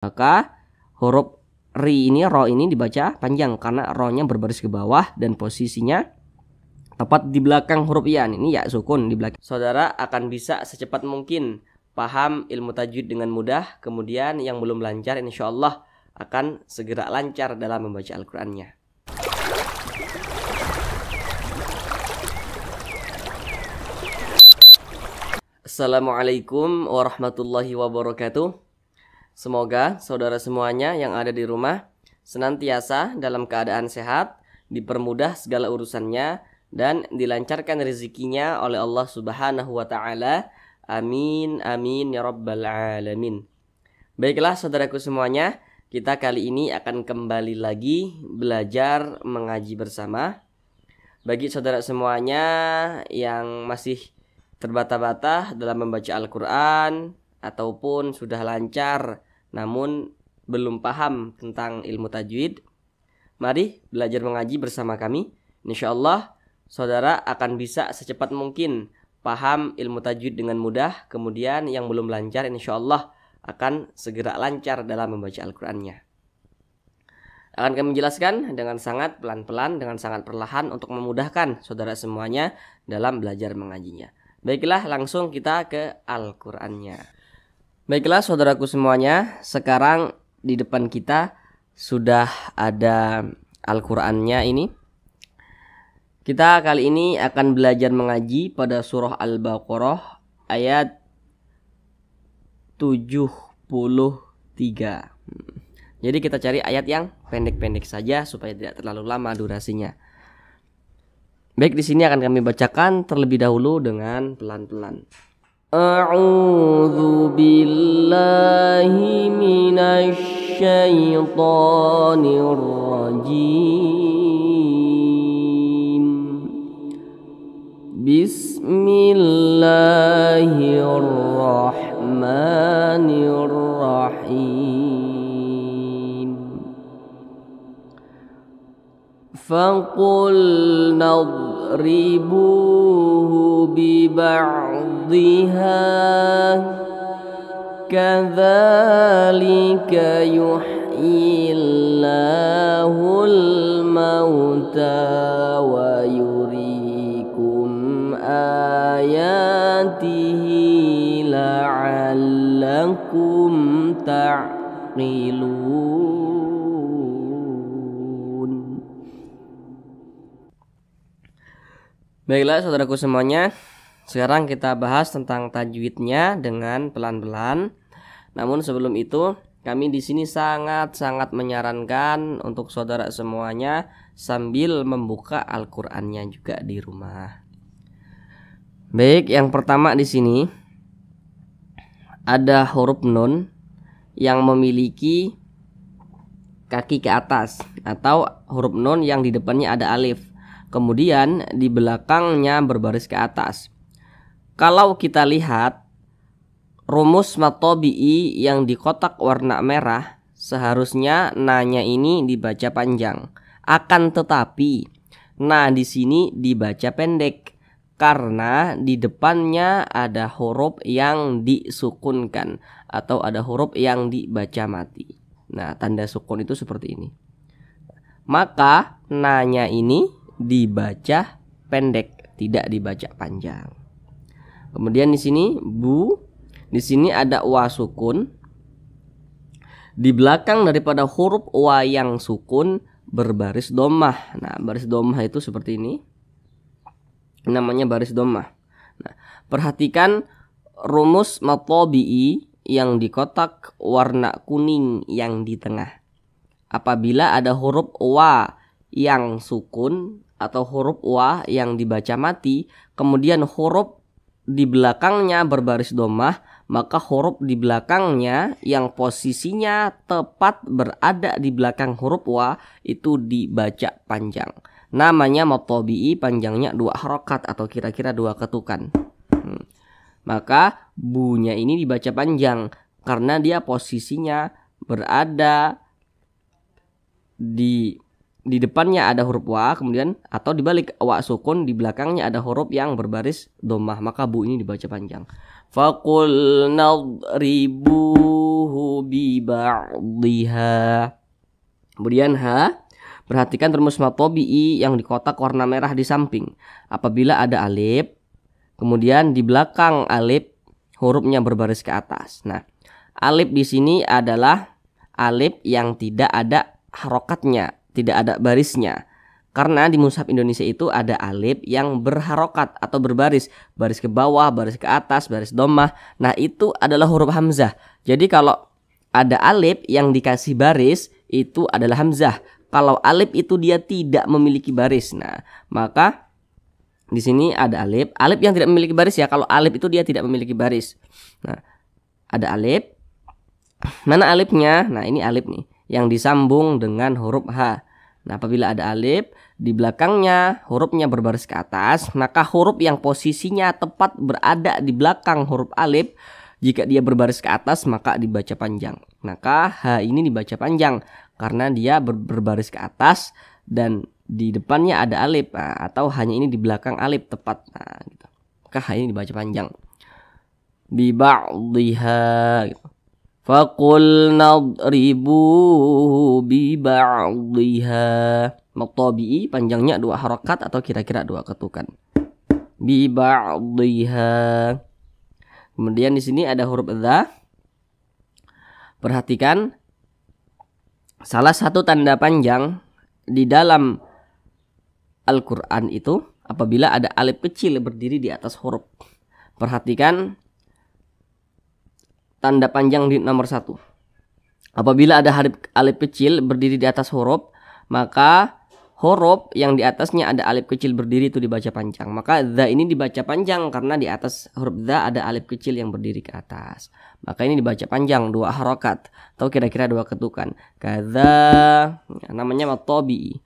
Maka huruf ri ini, ro ini dibaca panjang karena ro-nya berbaris ke bawah dan posisinya tepat di belakang huruf ya. Ini ya sukun di belakang. Saudara akan bisa secepat mungkin paham ilmu tajwid dengan mudah. Kemudian yang belum lancar insya Allah akan segera lancar dalam membaca Al-Qur'annya. Assalamualaikum warahmatullahi wabarakatuh. Semoga saudara semuanya yang ada di rumah senantiasa dalam keadaan sehat, dipermudah segala urusannya, dan dilancarkan rezekinya oleh Allah Subhanahu wa Ta'ala. Amin, amin ya Rabbal Alamin. Baiklah saudaraku semuanya, kita kali ini akan kembali lagi belajar mengaji bersama. Bagi saudara semuanya yang masih terbata-bata dalam membaca Al-Quran ataupun sudah lancar namun belum paham tentang ilmu tajwid, mari belajar mengaji bersama kami. Insya Allah saudara akan bisa secepat mungkin paham ilmu tajwid dengan mudah. Kemudian yang belum lancar insya Allah akan segera lancar dalam membaca Al-Qur'annya. Akan kami jelaskan dengan sangat pelan-pelan, dengan sangat perlahan untuk memudahkan saudara semuanya dalam belajar mengajinya. Baiklah, langsung kita ke Al-Qur'annya. Baiklah saudaraku semuanya, sekarang di depan kita sudah ada Al-Qur'annya ini. Kita kali ini akan belajar mengaji pada surah Al-Baqarah ayat 73. Jadi kita cari ayat yang pendek-pendek saja supaya tidak terlalu lama durasinya. Baik, di sini akan kami bacakan terlebih dahulu dengan pelan-pelan. A'udzu billahi minasy syaithanir rajim. Bismillahirrahmanirrahim. Faqulna idribuhu biba'dihha kadzalika yuhyillahul mauta wa yuriikum ayatihi la'allakum ta'qilun. Baiklah saudaraku semuanya, sekarang kita bahas tentang tajwidnya dengan pelan-pelan. Namun sebelum itu, kami di sini sangat-sangat menyarankan untuk saudara semuanya sambil membuka Al-Qur'annya juga di rumah. Baik, yang pertama di sini ada huruf nun yang memiliki kaki ke atas, atau huruf nun yang di depannya ada alif, kemudian di belakangnya berbaris ke atas. Kalau kita lihat rumus matobi'i yang di kotak warna merah, seharusnya na-nya ini dibaca panjang. Akan tetapi na di sini dibaca pendek karena di depannya ada huruf yang disukunkan atau ada huruf yang dibaca mati. Nah, tanda sukun itu seperti ini. Maka na-nya ini dibaca pendek, tidak dibaca panjang. Kemudian di sini bu, di sini ada wa sukun. Di belakang daripada huruf wa yang sukun berbaris dhammah. Nah, baris dhammah itu seperti ini. Namanya baris dhammah. Nah, perhatikan rumus matobi'i yang di kotak warna kuning yang di tengah. Apabila ada huruf wa yang sukun atau huruf wa yang dibaca mati, kemudian huruf di belakangnya berbaris dhammah, maka huruf di belakangnya yang posisinya tepat berada di belakang huruf wa itu dibaca panjang. Namanya matobi'i, panjangnya 2 harokat atau kira-kira 2 ketukan. Maka bunya ini dibaca panjang karena dia posisinya berada di depannya ada huruf wa, kemudian atau dibalik wa sukun, di belakangnya ada huruf yang berbaris dhammah, maka bu ini dibaca panjang. Faqul nadribuhu bi ba'dhiha. Kemudian ha, perhatikan rumus mad tabi'i yang di kotak warna merah di samping. Apabila ada alif, kemudian di belakang alif hurufnya berbaris ke atas. Nah, alif di sini adalah alif yang tidak ada harokatnya, tidak ada barisnya. Karena di mushaf Indonesia itu ada alif yang berharokat atau berbaris, baris ke bawah, baris ke atas, baris dhammah. Nah, itu adalah huruf hamzah. Jadi kalau ada alif yang dikasih baris, itu adalah hamzah. Kalau alif itu dia tidak memiliki baris, nah maka di sini ada alif. Alif yang tidak memiliki baris ya. Kalau alif itu dia tidak memiliki baris. Nah, ada alif. Mana alifnya? Nah, ini alif nih yang disambung dengan huruf H. Nah, apabila ada alif di belakangnya hurufnya berbaris ke atas, maka huruf yang posisinya tepat berada di belakang huruf alif, jika dia berbaris ke atas maka dibaca panjang. Maka H ini dibaca panjang karena dia berbaris ke atas dan di depannya ada alif. Nah, atau hanya ini di belakang alif tepat. Nah, gitu. Maka H ini dibaca panjang. Bi ba'dhiha gitu. Faqul nadribu bi ba'dhiha. Mad tabi'i panjangnya 2 harakat atau kira-kira 2 ketukan. Bi ba'dhiha. Kemudian di sini ada huruf dha. Perhatikan salah satu tanda panjang di dalam Al-Qur'an itu apabila ada alif kecil berdiri di atas huruf. Perhatikan tanda panjang di nomor 1. Apabila ada alif kecil berdiri di atas huruf, maka huruf yang di atasnya ada alif kecil berdiri itu dibaca panjang. Maka dha ini dibaca panjang karena di atas huruf dha ada alif kecil yang berdiri ke atas. Maka ini dibaca panjang 2 harakat atau kira-kira 2 ketukan. Kadza, namanya mad tabi'i.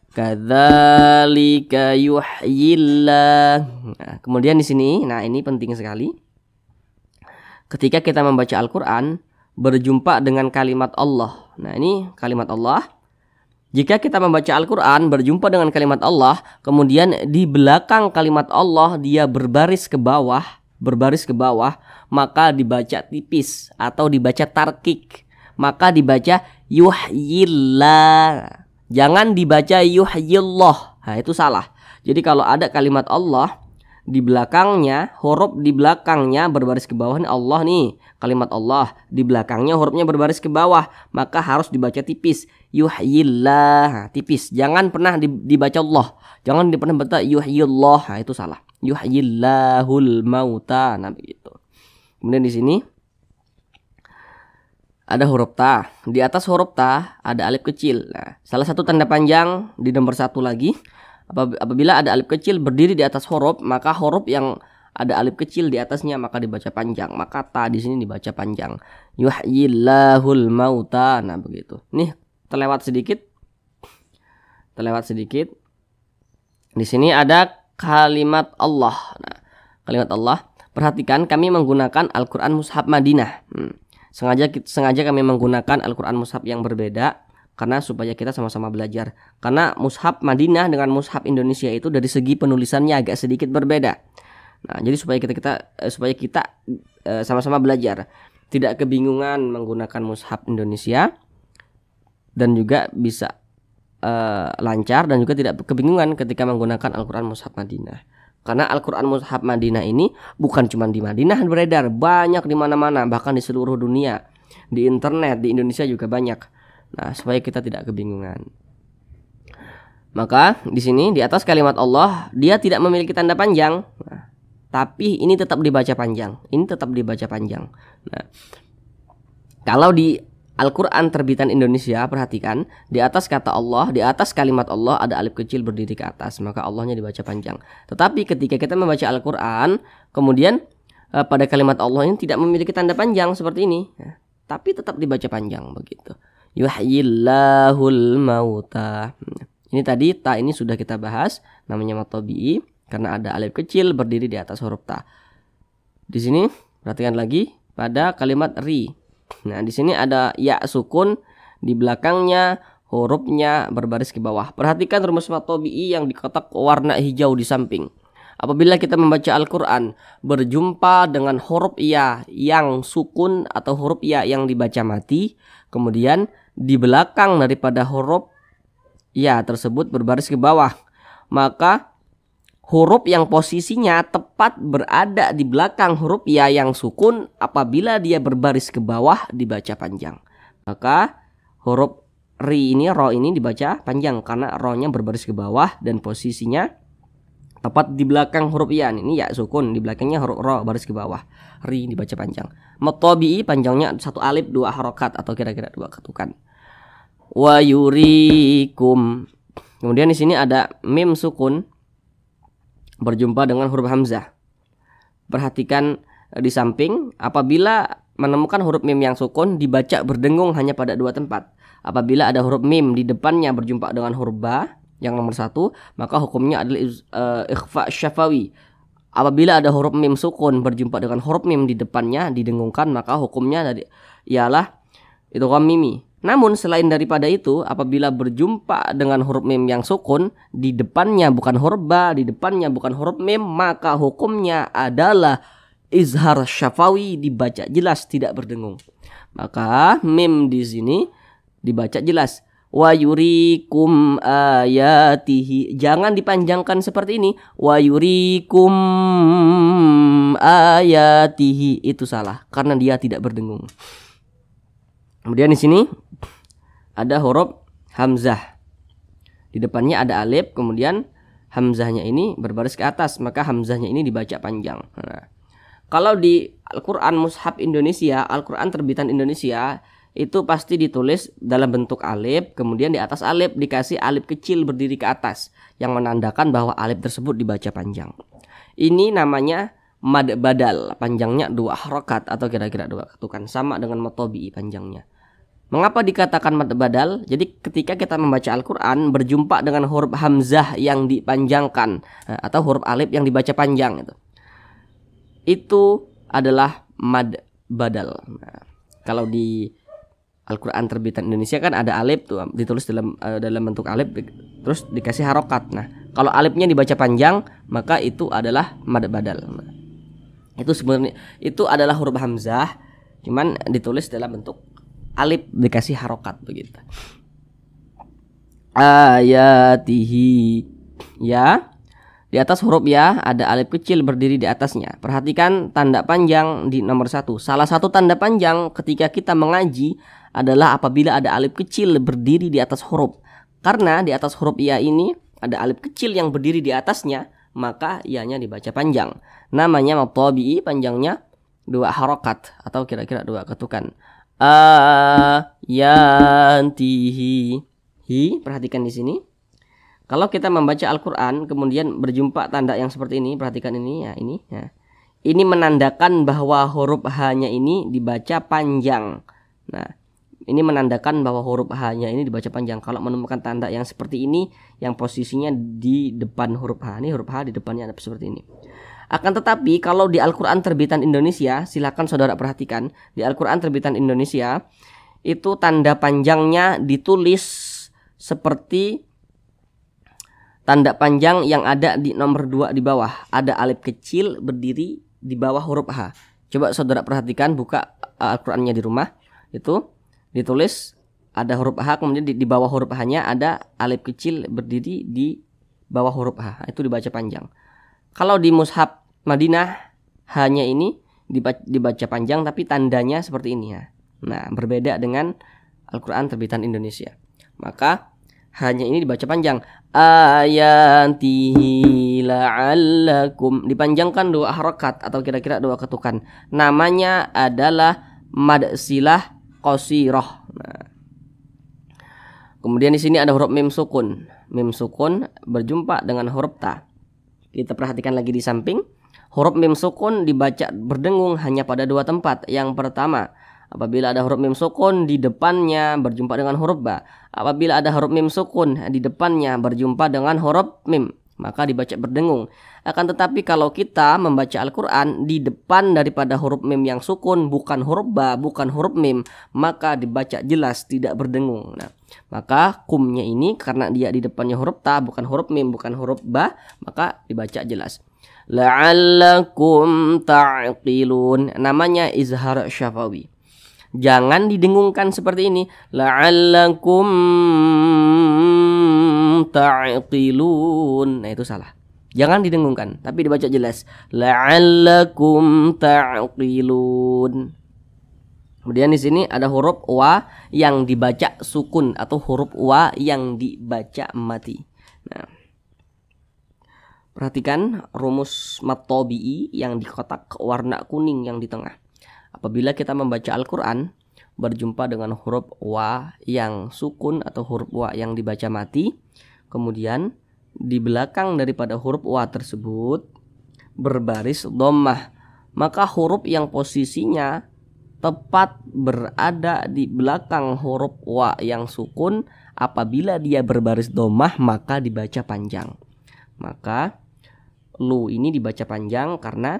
Kadzalika yuhyillah. Nah, kemudian di sini, nah ini penting sekali. Ketika kita membaca Al-Qur'an berjumpa dengan kalimat Allah. Nah, ini kalimat Allah. Jika kita membaca Al-Qur'an berjumpa dengan kalimat Allah, kemudian di belakang kalimat Allah dia berbaris ke bawah, maka dibaca tipis atau dibaca tarkik. Maka dibaca yuhyillah. Jangan dibaca yuhyillah. Nah, itu salah. Jadi kalau ada kalimat Allah di belakangnya, huruf di belakangnya berbaris ke bawah, nih Allah nih, kalimat Allah di belakangnya hurufnya berbaris ke bawah, maka harus dibaca tipis. Yuhyillah, tipis. Jangan pernah dibaca Allah. Jangan pernah baca yuhyillah. Nah, itu salah. Yuhyillahul mauta. Nah, begitu. Kemudian di sini ada huruf ta. Di atas huruf ta ada alif kecil. Nah, salah satu tanda panjang di nomor 1 lagi. Apabila ada alif kecil berdiri di atas huruf, maka huruf yang ada alif kecil di atasnya maka dibaca panjang. Maka ta di sini dibaca panjang. Yuhyillahul mauta. Nah, begitu. Nih, terlewat sedikit. Di sini ada kalimat Allah. Nah, kalimat Allah. Perhatikan kami menggunakan Al-Qur'an Mushaf Madinah. Sengaja kami menggunakan Al-Qur'an Mushaf yang berbeda karena supaya kita sama-sama belajar. Karena Mushaf Madinah dengan Mushaf Indonesia itu dari segi penulisannya agak sedikit berbeda. Nah, jadi supaya kita sama-sama belajar, tidak kebingungan menggunakan Mushaf Indonesia dan juga bisa lancar, dan juga tidak kebingungan ketika menggunakan Al-Qur'an Mushaf Madinah. Karena Al-Qur'an Mushaf Madinah ini bukan cuma di Madinah beredar, banyak di mana-mana, bahkan di seluruh dunia, di internet, di Indonesia juga banyak. Nah, supaya kita tidak kebingungan. Maka di sini di atas kalimat Allah dia tidak memiliki tanda panjang. Nah, tapi ini tetap dibaca panjang. Nah, kalau di Al-Qur'an terbitan Indonesia, perhatikan di atas kata Allah, di atas kalimat Allah ada alif kecil berdiri ke atas, maka Allahnya dibaca panjang. Tetapi ketika kita membaca Al-Qur'an, kemudian pada kalimat Allah ini tidak memiliki tanda panjang seperti ini, tapi tetap dibaca panjang begitu. Yuhyillahul mauta. Ini tadi ta ini sudah kita bahas, namanya mad tabi'i karena ada alif kecil berdiri di atas huruf ta. Di sini perhatikan lagi pada kalimat ri. Nah, di sini ada ya sukun, di belakangnya hurufnya berbaris ke bawah. Perhatikan rumus mad tabi'i yang di kotak warna hijau di samping. Apabila kita membaca Al-Quran berjumpa dengan huruf ya yang sukun atau huruf ya yang dibaca mati, kemudian di belakang daripada huruf ya tersebut berbaris ke bawah, maka huruf yang posisinya tepat berada di belakang huruf ya yang sukun apabila dia berbaris ke bawah dibaca panjang. Maka huruf ri ini, ro ini dibaca panjang karena ro-nya berbaris ke bawah dan posisinya tepat di belakang huruf ya. Ini ya sukun, di belakangnya huruf ro baris ke bawah. Ri dibaca panjang. Matobi'i panjangnya 1 alif 2 harokat atau kira-kira 2 ketukan. Wa yurikum. Kemudian di sini ada mim sukun berjumpa dengan huruf hamzah. Perhatikan di samping, apabila menemukan huruf mim yang sukun dibaca berdengung hanya pada 2 tempat. Apabila ada huruf mim di depannya berjumpa dengan huruf ba yang nomor 1, maka hukumnya adalah ikhfa syafawi. Apabila ada huruf mim sukun berjumpa dengan huruf mim di depannya didengungkan, maka hukumnya ialah idgham mimi. Namun selain daripada itu, apabila berjumpa dengan huruf mim yang sukun di depannya bukan huruf ba, di depannya bukan huruf mim, maka hukumnya adalah izhar syafawi, dibaca jelas tidak berdengung. Maka mim di sini dibaca jelas. Wa yurikum ayatihi. Jangan dipanjangkan seperti ini. Wa yurikum ayatihi. Itu salah karena dia tidak berdengung. Kemudian di sini ada huruf hamzah. Di depannya ada alif, kemudian hamzahnya ini berbaris ke atas, maka hamzahnya ini dibaca panjang. Nah, kalau di Al-Qur'an Mushaf Indonesia, Al-Qur'an terbitan Indonesia, itu pasti ditulis dalam bentuk alif, kemudian di atas alif dikasih alif kecil berdiri ke atas yang menandakan bahwa alif tersebut dibaca panjang. Ini namanya mad badal, panjangnya 2 harokat atau kira-kira 2 ketukan, sama dengan matobi panjangnya. Mengapa dikatakan mad badal? Jadi ketika kita membaca Al-Quran berjumpa dengan huruf hamzah yang dipanjangkan atau huruf alif yang dibaca panjang, itu adalah mad badal. Nah, kalau di Al-Quran terbitan Indonesia kan ada alif tuh, ditulis dalam bentuk alif terus dikasih harokat. Nah, kalau alifnya dibaca panjang maka itu adalah mad badal. Nah, itu sebenarnya itu adalah huruf hamzah cuman ditulis dalam bentuk alif dikasih harokat begitu. Ayatihi ya. Di atas huruf ya ada alif kecil berdiri di atasnya. Perhatikan tanda panjang di nomor 1. Salah satu tanda panjang ketika kita mengaji adalah apabila ada alif kecil berdiri di atas huruf. Karena di atas huruf ya ini ada alif kecil yang berdiri di atasnya, maka ianya dibaca panjang. Namanya matobi'i, panjangnya 2 harokat atau kira-kira 2 ketukan. Ayantihi. Perhatikan di sini. Kalau kita membaca Al-Quran kemudian berjumpa tanda yang seperti ini, perhatikan ini ya, ini ya. Ini menandakan bahwa huruf H-nya ini dibaca panjang. Nah, ini menandakan bahwa huruf H-nya ini dibaca panjang. Kalau menemukan tanda yang seperti ini yang posisinya di depan huruf H, ini huruf H di depannya ada seperti ini. Akan tetapi kalau di Al-Quran terbitan Indonesia, silakan saudara perhatikan, di Al-Quran terbitan Indonesia itu tanda panjangnya ditulis seperti tanda panjang yang ada di nomor 2 di bawah. Ada alif kecil berdiri di bawah huruf H. Coba saudara perhatikan, buka Al-Qur'annya di rumah. Itu ditulis ada huruf H, kemudian di bawah huruf H-nya ada alif kecil berdiri di bawah huruf H. Itu dibaca panjang. Kalau di Mushaf Madinah H-nya ini dibaca panjang tapi tandanya seperti ini ya. Nah, berbeda dengan Al-Qur'an terbitan Indonesia. Maka hanya ini dibaca panjang. Ayantihi la'allakum, dipanjangkan 2 harokat atau kira-kira 2 ketukan. Namanya adalah mad silah qasirah. Nah, kemudian di sini ada huruf mim sukun. Mim sukun berjumpa dengan huruf ta. Kita perhatikan lagi di samping. Huruf mim sukun dibaca berdengung hanya pada 2 tempat. Yang pertama, apabila ada huruf mim sukun di depannya berjumpa dengan huruf ba. Apabila ada huruf mim sukun di depannya berjumpa dengan huruf mim, maka dibaca berdengung. Akan tetapi kalau kita membaca Al-Quran di depan daripada huruf mim yang sukun bukan huruf ba, bukan huruf mim, maka dibaca jelas tidak berdengung. Nah, maka kumnya ini karena dia di depannya huruf ta, bukan huruf mim, bukan huruf ba, maka dibaca jelas. la'allakum ta'qilun. Namanya izhar syafawi. Jangan didengungkan seperti ini, la'allakum ta'qilun. Nah, itu salah. Jangan didengungkan, tapi dibaca jelas, la'allakum ta'qilun. Kemudian di sini ada huruf wa yang dibaca sukun atau huruf wa yang dibaca mati. Nah, perhatikan rumus mat tabi'i yang di kotak warna kuning yang di tengah. Apabila kita membaca Al-Quran berjumpa dengan huruf wa yang sukun atau huruf wa yang dibaca mati, kemudian di belakang daripada huruf wa tersebut berbaris dhammah, maka huruf yang posisinya tepat berada di belakang huruf wa yang sukun, apabila dia berbaris dhammah maka dibaca panjang. Maka lu ini dibaca panjang karena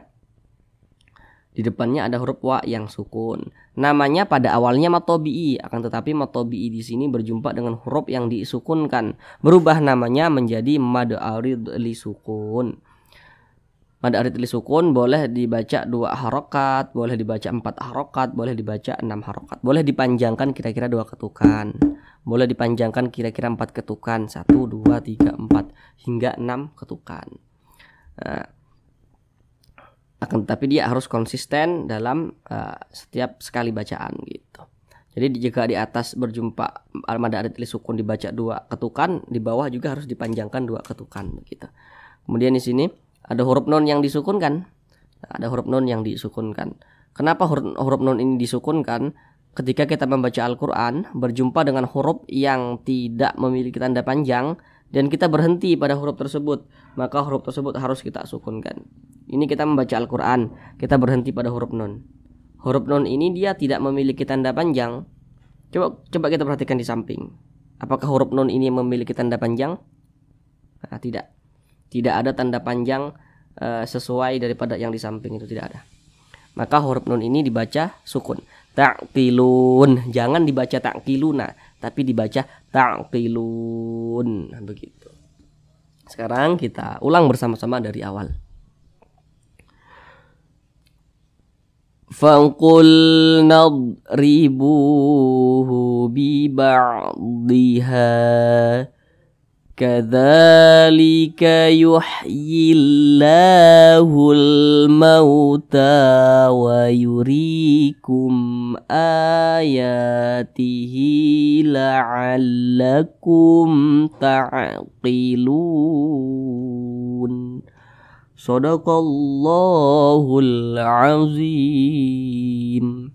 di depannya ada huruf wa yang sukun. Namanya pada awalnya mat tabi'i, akan tetapi mat tabi'i di sini berjumpa dengan huruf yang disukunkan, berubah namanya menjadi mad arid li sukun. Mad arid li sukun boleh dibaca 2 harokat, boleh dibaca 4 harokat, boleh dibaca 6 harokat, boleh dipanjangkan kira-kira 2 ketukan, boleh dipanjangkan kira-kira 4 ketukan, 1, 2, 3, 4 hingga 6 ketukan. Nah, akan tetapi dia harus konsisten dalam setiap sekali bacaan gitu. Jadi jika di atas berjumpa mad arid li sukun dibaca 2 ketukan, di bawah juga harus dipanjangkan 2 ketukan begitu. Kemudian di sini ada huruf nun yang disukunkan. Ada huruf nun yang disukunkan. Kenapa huruf nun ini disukunkan? Ketika kita membaca Al-Quran berjumpa dengan huruf yang tidak memiliki tanda panjang dan kita berhenti pada huruf tersebut, maka huruf tersebut harus kita sukunkan. Ini kita membaca Al-Quran, kita berhenti pada huruf nun. Huruf nun ini dia tidak memiliki tanda panjang. Coba kita perhatikan di samping. Apakah huruf nun ini memiliki tanda panjang? Nah, tidak. Tidak ada tanda panjang sesuai daripada yang di samping itu, tidak ada. Maka huruf nun ini dibaca sukun. Ta'qilun. Jangan dibaca ta'qiluna, tapi dibaca ta'qilun. Nah, begitu. Sekarang kita ulang bersama-sama dari awal. Faqul nadribuhu bi ba'dihha kadzalika yuhyillahul mauta wa yurikum ayatihi la'allakum ta'qilun. Shadaqallahul azim.